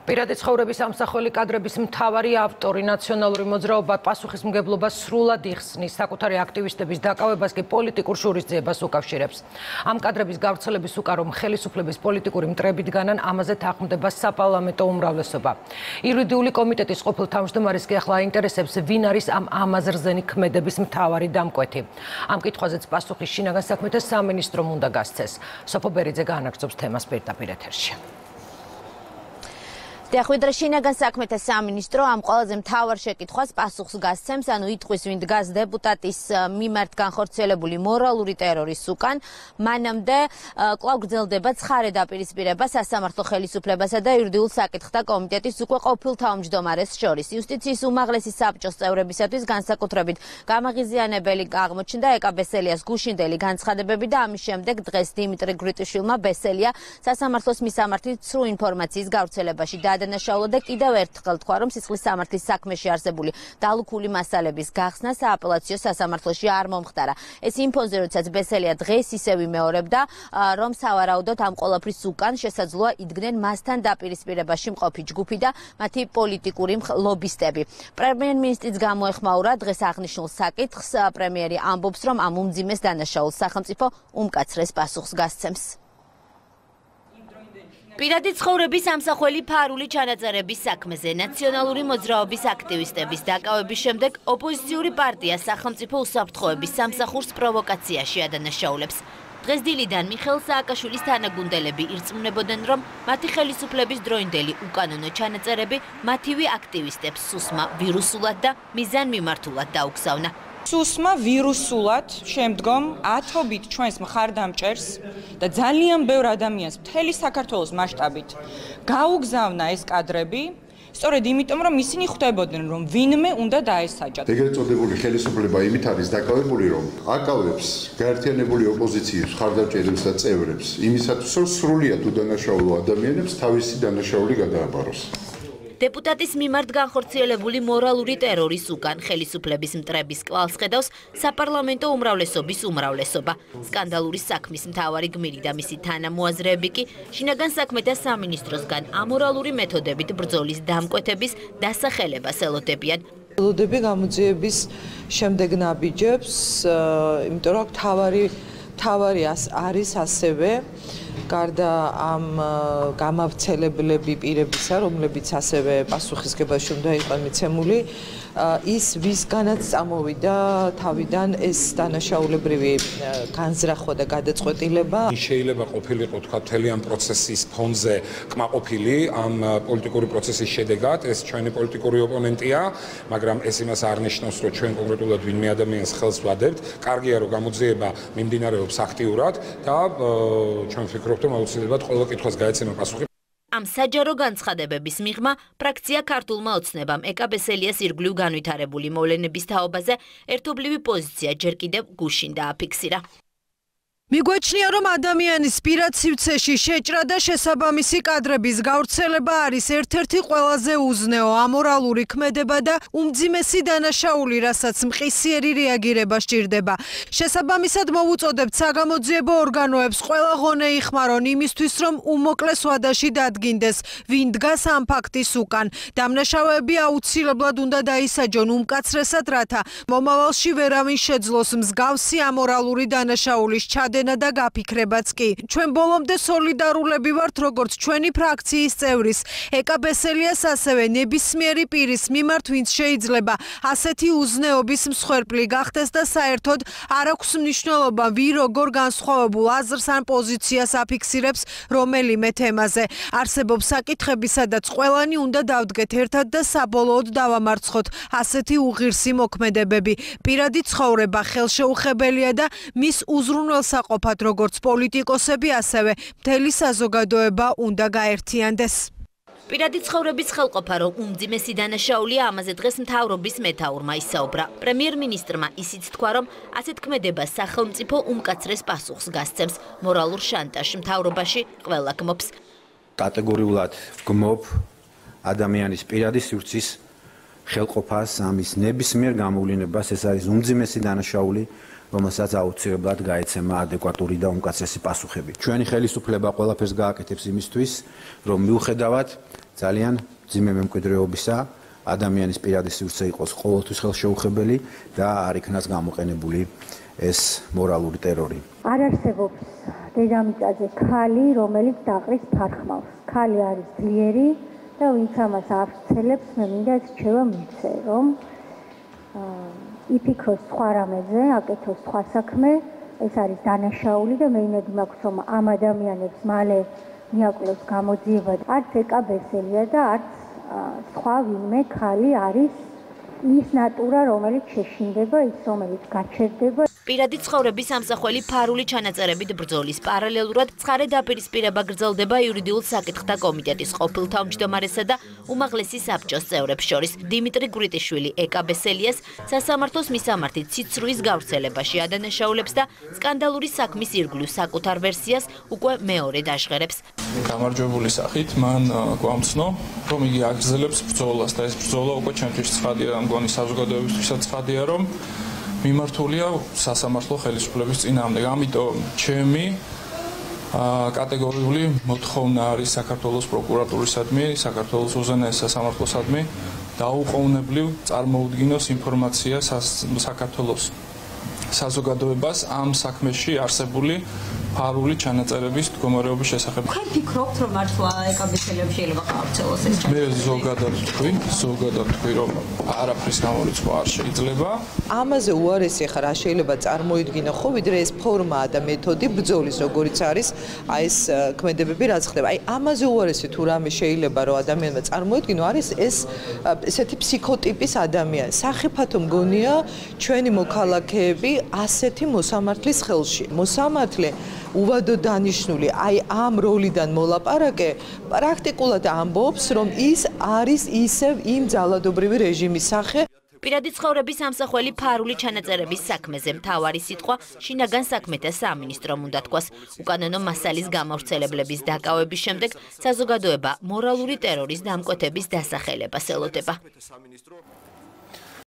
პირადი ცხოვრების ამსახველი კადრების მთავარი ავტორი ნაციონალური მოძრაობა პასუხისმგებლობას სრულად იხსნის, საკუთარი აქტივისტების დაკავებას კი პოლიტიკურ შურისძიებას უკავშირებს. Ამ კადრების გავრცელების უკან რომ ხელისუფლების პოლიტიკური მტრებით განან ამაზე თანხმდება საპარლამენტო უმრავლესობა. იურიდიული კომიტეტის ყოფილ თავმჯდომარეს კი ახლა აინტერესებს, ვინ არის ამ ამაზრზენი ქმედების მთავარი დამკვეთი. Ამ კითხვაზეც პასუხი შინაგან საქმეთა სამინისტრომ უნდა გასცეს. სოფო ბერიძე გაანაგრძობს თემას პირდაპირ ეთერში. Დიახვიდრე შინაგან საქმეთა სამინისტრო ამ ყველაზე მთავარ შეკითხვას პასუხს გასცემს, ანუ იტყვის ვინ დგას დეპუტატის მიმართ განხორციელებული მორალური ტერორის უკან, მანამდე კვლავ გრძელდება ცხარე დაპირისპირება სასამართლო ხელისუფლებასა და იურიდიულ საკითხთა კომიტეტის უკვე ყოფილ თავმჯდომარეს შორის. იუსტიციის უმაღლესი საბჭოს წევრებისათვის განსაკუთრებით გამაღიზიანებელი აღმოჩნდა ეკა ბესელიას გუშინდელი განცხადებები და ამის შემდეგ დღეს დიმიტრი გრიტიშვილმა ბესელია სასამართლოს მისამართით სრულ ინფორმაციის გავრცელებაში დანაშაულა და კიდევ ერთხელ თქვა, რომ სისხლის სამართლის საქმეში არსებული დალუქული მასალების გახსნა სააპელაციო სასამართლოში არ მომხდარა. ეს ინფოზე, როდესაც ბესელია დღეს ისევ იმეორებდა, რომ სავარაუდოდ ამ ყველაფრის უკან შესაძლოა იდგნენ მასთან დაპირისპირებაში მყოფი ჯგუფი და მათი პოლიტიკური ლობისტები. პრემიერ-მინისტრიც გამოეხმაურა დღეს აღნიშნულ საკითხს. პრემიერი ამბობს, რომ ამ უმძიმეს დანაშაულს სახელმწიფო უმკაცრეს პასუხს გასცემს. Პირადი ცხოვრების ამსახველი ფარული ჩანაწერების საქმეზე ნაციონალური მოძრაობის აქტივისტების დაკავების შემდეგ ოპოზიციური პარტია სახელმწიფო უსაფრთხოების სამსახურს პროვოკაციაში ადანაშაულებს. დღეს დილიდან მიხეილ სააკაშვილის თანაგუნდელები ირწმუნებოდნენ, რომ მათი ხელისუფლების დროინდელი უკანონო ჩანაწერები მათივე აქტივისტებს სუსმა ვირუსულად და მიზანმიმართულად დაუგზავნა. სუსმა ვირუსულად შემდგომ ათობით ჩვენს მხარდამჭერს და ძალიან ბევრ ადამიანს მთელი საქართველოს მასშტაბით გაუგზავნა ეს კადრები, სწორედ იმიტომ, რომ ისინი ხვდებოდნენ, რომ ვინმე უნდა დაესაჯათ. ეგრეთ წოდებული ხელისუფლება იმით არის დაკავებული, რომ აკავებს გაერთიანებული ოპოზიციის მხარდამჭერებს და წევრებს იმისათვის, რომ სრულიად უდანაშაულო ადამიანებს თავისი დანაშაული გადააბაროს. დეპუტატის მიმართ განხორციელებული მორალური ტერორის უკან ხელისუფლების მტრების კვალს ხედავს საპარლამენტო უმრავლესობის უმრავლესობა. სკანდალური საქმის მთავარი გმირი და მისი თანამოაზრეები კი შინაგან საქმეთა სამინისტროსგან ამორალური მეთოდებით ბრძოლის დამკვეთების დასახელებას ელოდებიან. ელოდები გამოძიების შემდეგ ნაბიჯებს, იმიტომ რომ თავარი არის ასევე გარდა ამ გამავრცელებლები პირებისა, რომლებიც ასევე პასუხისმგებაში უნდა იყვნენ მიცემული, ის ვისგანაც წამოვიდა თავიდან ეს დანაშაულებრივი განზრახვა და გადაწყვეტილება. შეიძლება ყოფილიყო თქვა მთელი ამ პროცესის ფონზე კმაყოფილი ამ პოლიტიკური პროცესის შედეგად, ეს ჩვენი პოლიტიკური ოპონენტია, მაგრამ ეს იმას არ ნიშნავს, რომ ჩვენ კონკრეტულად ვინმე ადამიანს ხელს ვადებთ. კარგია, რომ გამოძიება მიმდინარეობს აქტიურად და ჩვენ ვფიქრობთ, რომ აუცილებლად ყველა კითხვას გაეცემა პასუხი. Ამ საჯარო განცხადებების მიღმა ფრაქცია ქართულმა ოცნებამ ეკა ბესელიას ირგვლივ განვითარებული მოვლენების თაობაზე ერთობლივი პოზიცია ჯერ კიდევ გუშინ დააფიქსირა. მიგვაჩნია, რომ ადამიანის პირად სივრცეში შეჭრა და შესაბამისი კადრების გავრცელება არის ერთ-ერთი ყველაზე უზნეო ამორალური ქმედება და უმძიმესი დანაშაული, რასაც მყისიერი რეაგირება სჭირდება. შესაბამისად მოვუწოდებთ საგამოძიებო ორგანოებს ყველა ღონე იხმარონ იმისთვის, რომ უმოკლეს ვადაში დადგინდეს, ვინ დგას ამ ფაქტის უკან. დამნაშავეები აუცილებლად უნდა დაისაჯონ უმკაცრესად, რათა მომავალში ვერავინ შეძლოს მსგავსი ამორალური დანაშაულის ჩადენა და გაფიქრებაც კი. ჩვენ ბოლომდე სოლიდარულები ვართ როგორც ჩვენი ფრაქციის წევრის, ეკა ბესელიას ასევე ნებისმიერი პირის მიმართ, ვინც შეიძლება ასეთი უზნეობის მსხვერპლი გახდეს და საერთოდ არ აქვს მნიშვნელობა, ვინ როგორ განსხვავებულ აზრს ან პოზიციას აფიქსირებს რომელიმე თემაზე. არსებობს საკითხები, სადაც ყველანი უნდა დავდგეთ ერთად და საბოლოოდ დავამარცხოთ ასეთი უღირსი მოქმედებები. პირადი ცხოვრება ხელშეუხებელია და მის უზრუნველსაყოფად როგორც პოლიტიკოსები, ასევე მთელი საზოგადოება უნდა გაერთიანდეს. პირადი ცხოვრების ხელყოფა, რომ უმძიმესი დანაშაულია, ამაზე დღეს მთავრობის მეთაურმა ისაუბრა. პრემიერ-მინისტრმა ისიც თქვა, რომ ასეთ ქმედებას სახელმწიფო უმკაცრეს პასუხს გასცემს. მორალურ შანტაჟს მთავრობაში ყველა გმობს. კატეგორიულად ვგმობ ადამიანის პირადი სივრცის ხელყოფას, ამის ნებისმიერ გამოვლენებას, ეს არის უმძიმესი დანაშაული, რომელსაც აუცილებლად გაეცემა ადეკვატური და უმკაცრესი პასუხები. ჩვენი ხელისუფლება ყველაფერს გააკეთებს იმისთვის, რომ მიუხედავად ძალიან ძიმე მემკვიდრეობისა, ადამიანის პირადი სივრცე იყოს ყოველთვის ხელშეუხებელი და არ იქნას გამოყენებული ეს მორალური ტერორი. არ არსებობს დედამიწაზე ქალი, რომელიც დაყრის ფარხმავს. ქალი არის ძლიერი და ვინც ამას აღწელებს, მე მინდა რჩევა მიცე, რომ იფიქროს სხვა რამეზე, აკეთოს სხვა საქმე, ეს არის დანაშაული და მე იმედი მაქვს, რომ ამ ადამიანებს მალე მიაკლებს გამოძიება. არც ეკაბესელია და არც სხვა ვინმე ქალი არის ის ნატურა, რომელიც შეშინდება, ის რომელიც გაჩერდება. პირადი ცხოვრების ამსახველი ფარული ჩანაწერებით ბრძოლის პარალელურად ცხარე დაპირისპირება გრძელდება იურიდიულ საკითხთა კომიტეტის ყოფილ თავმჯდომარესა და უმაღლესი საბჭოს წევრებს შორის. დიმიტრი გვრიტიშვილი ეკაბესელიას სასამართლოს მისამართი ციცრუის გავრცელებაში ადანაშაულებს და სკანდალური საქმის ირგვლივ საკუთარ ვერსიას უკვე მეორე დაჟღერებს. გამარჯვებული სახით მან გვამცნო, რომ იგი აგრძელებს ბრძოლას და ეს ბრძოლა უკვე ჩემთვის ცხადია, მგონი საზოგადოებისთვისაც ცხადია, რომ მიმართულია სასამართლო ხელისუფლების წინააღმდეგ. ამიტომ ჩემი კატეგორიული მოთხოვნა არის საქართველოს პროკურატურისადმი, საქართველოს უზენაეს სასამართლოსადმი დაუყოვნებლივ წარმოუდგინოს ინფორმაცია საქართველოს საზოგადოებას ამ საქმეში არსებული ფარული ჩანაწერების მდგომარეობის შესახებ. თქვენ ფიქრობთ, რომ მართლა ეკაბესელიამ შეიძლება გავრცელოს ეს ჩანაწერი? მე ზოგადად ვთქვი, რომ არაფრის გამორიცხვა არ შეიძლება. ამაზე უარესი ხარ, რა შეიძლება წარმოიდგინო ხო, ვიდრე ეს ფორმაა და მეთოდი ბრძოლის, როგორიც არის, აი ეს ქმედებები რაც ხდება. აი ამაზე უარესი თუ რამე შეიძლება რომ ადამიანმა წარმოიდგინო, არის ეს ესეთი ფსიქოტიპის ადამიანი. სახიფათო მგონია ჩვენი მოქალაქეები ასეთი მოსამართლის ხელში. მოსამართლე უვადო დანიშნული აი ამ როლიდან მოლაპარაკე პრაქტიკულად ამბობს, რომ ის არის ისევ იმ ძალადობრივი რეჟიმის სახე. პირადი ცხოვრების ამსახველი ფარული ჩანაწერების საქმეზე მთავარი სიტყვა შინაგან საქმეთა სამინისტრომ უნდა თქვას. უკანონო მასალის გამავრცელებლების დაკავების შემდეგ საზოგადოება მორალური ტერორის დამკვეთების დასახელებას ელოდება.